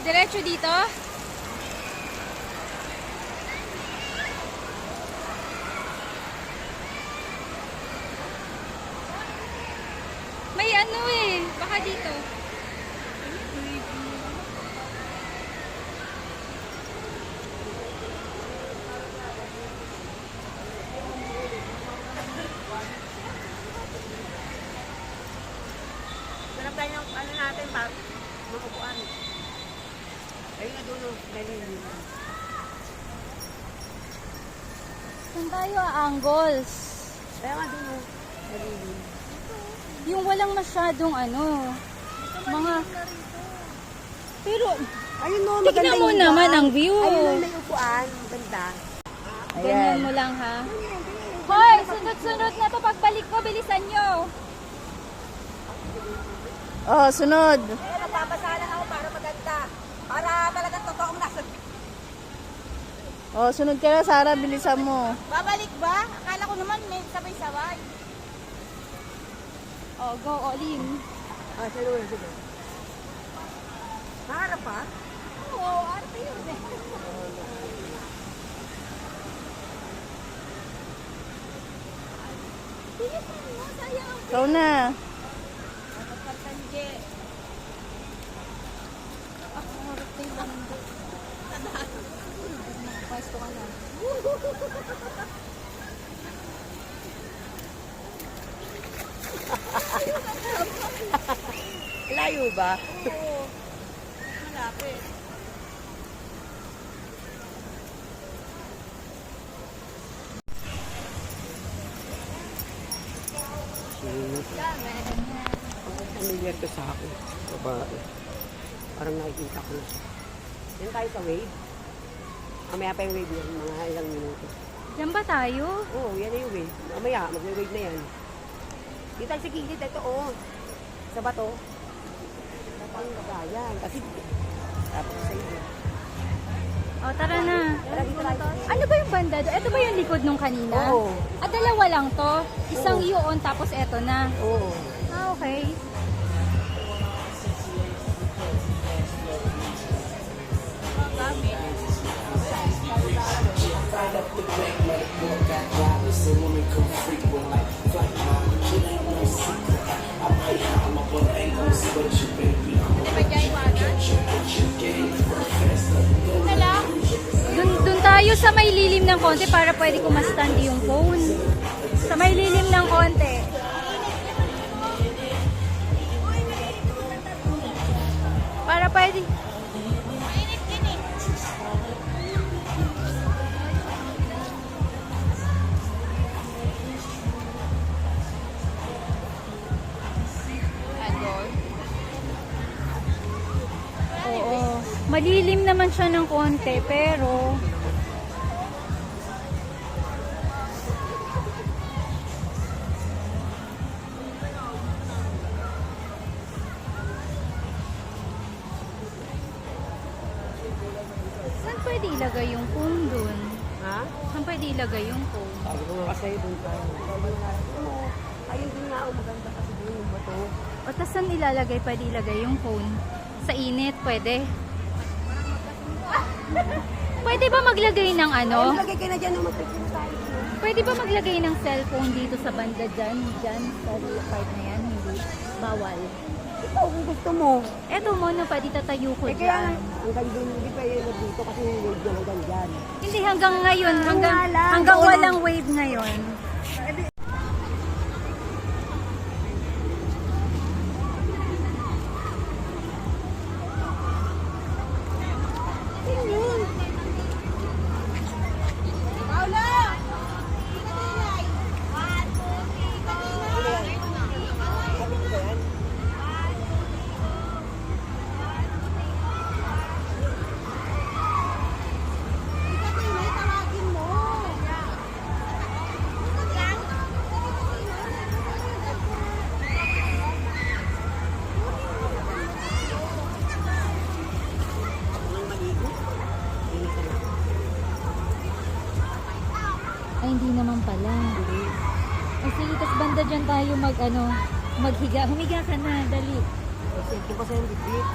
Diretso dito? May ano eh. Baka dito. Hanap tayo ng ano natin, makukuan. Ayun na dulo, dalili. Saan tayo angles? Kaya nga dulo, dalili. Yung walang masyadong ano. Mga... Pero, Ayun no, maganda tignan mo yung naman upuan. ang view. Ayun no, may upuan. Maganda. Ganyan mo lang ha. Hoy, sunod-sunod na to. Pagbalik ko, bilisan nyo. Oh, sunod. Ayun, nagpapasalan ako para maganda. Para talagang totoong nasa... Oh, sunod ka na, Sarah. Bilisan mo. Babalik ba? Akala ko naman may sabay-sabay. Oh, go all in. Sige. Maharap pa? Oo, arte yun eh. Bilisan mo, sayang. Ikaw na. Pagkanje. Ako, arte lang. Pwesto ka na. Layo ba? Oo. Malapit. Familiar to sa akin. Babae. Parang nakikita ko na siya. Yan tayo sa wave. Mamaya pa yung wave yan. Mga ilang minuto. Diyan ba tayo? Oo, yan na yung wave. Mamaya, mag-wave na yan. Dito tayo sa gilid. Ito, oh. Sa bato. Napang bagayan. Kasi, tapos sa iyo. Oh, tara na. Tara, dito tayo. Ano ba yung banda doon? Ito ba yung likod nung kanina? Oo. Ah, dalawa lang to? Isang yun, tapos eto na. Oo. Ah, okay. Dun tayo sa may lilim ng konti para pwede ko ma-stand yung phone. Sa may lilim ng konti. Para pwede. Oo. Malilim naman siya ng konti, pero saan pwede ilagay yung phone dun? Ha? Saan pwede ilagay yung phone? Sabi ko nga kasi doon tayo. Ayun din nga, maganda kasi doon yung bato. O tas saan ilalagay? Pwede ilagay yung phone? Sa init, pwede? Pwede ba maglagay ng ano? Lagay ka na dyan na magpipin tayo. Pwede ba maglagay ng cellphone dito sa banda dyan? Dyan, sa part na yan? Hindi. Bawal. Ikaw kung gusto mo. Eto mo, no, pwede tatayo ko Eh kaya dyan. hanggang doon, hindi pa yun dito kasi yung wave na hanggang dyan. Hindi, hanggang ngayon. Nga lang. Hanggang Oo. walang wave ngayon. Ay, hindi naman pala. Ay, sige, tas banda dyan tayo maghiga. Humiga ka na, dali. Kasi ito kasi yung bibit.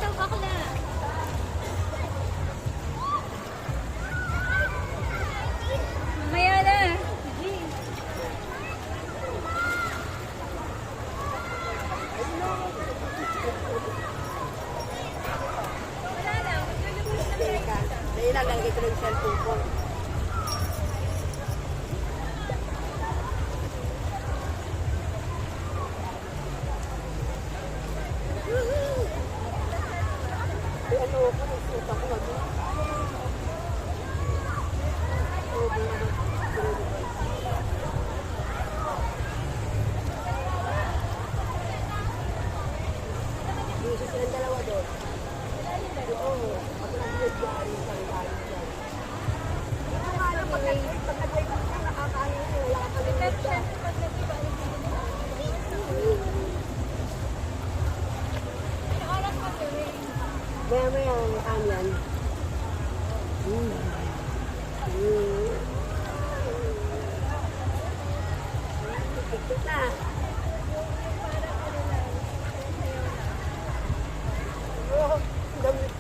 daw bakla. Mamaya na. Sige. Wala lang. Maglulubos na tayo. Dahil lalagay ko ng cellphone ko. Ay, ano ako, nagsuot ako mag- Bisa silang dalawa doon. Oo, pag nag-iayos yung pangkain dyan. Ito nga lang, pag nag-wave ka, nakakain mo, wala ka kalimut ka. Maya-maya ang kanyan. Tiktik na. Oh, ang damit.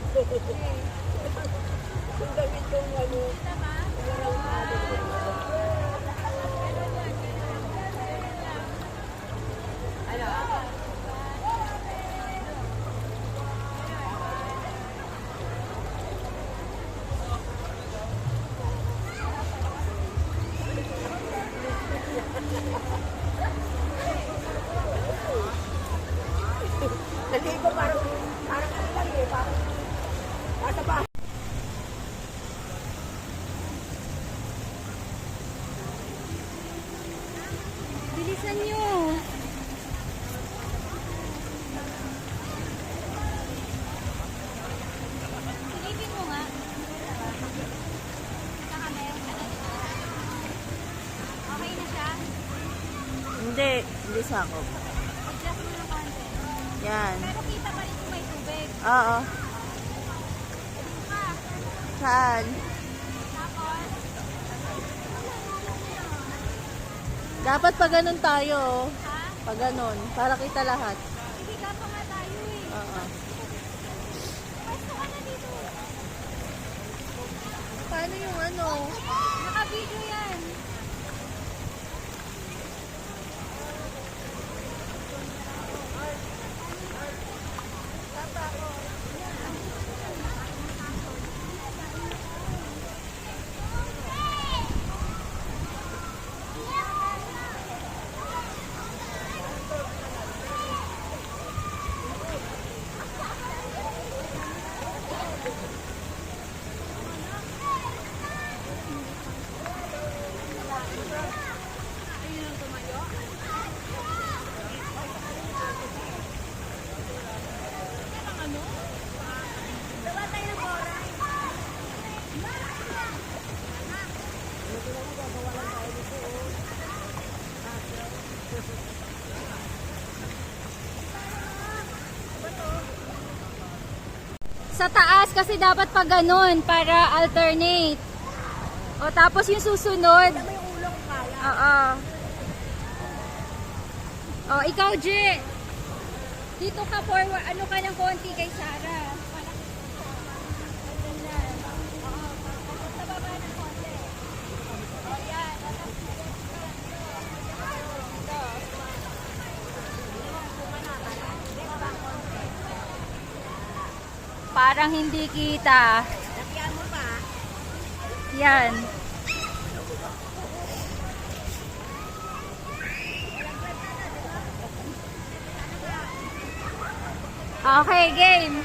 Ang damit kong ano. Larang ano. Ano? Naligo parang ano lang eh, parang nasa ba? Bilisan nyo. Silipin mo nga. Okay na siya? Hindi, bilisa ako. Adjust mo ng konti. Yan. Pero kita pa rin kung may tubig. Oo. Saan? Tapos, Dapat pa ganun tayo. oh. ha? Pa ganun. Para kita lahat. Ibiga pa nga tayo eh. Oo. Pwesto ka na dito. Paano yung ano? Naka-video yan. Sa taas kasi dapat pa ganun para alternate. O tapos yung susunod. May ulong kaya. Oo. O ikaw, J. Dito ka forward. Ano ka ng konti kay Sarah. Ganyan. Oo. Sa baba ng konti. O yan. Parang hindi kita. Lagyan mo pa. Yan. Okay, game.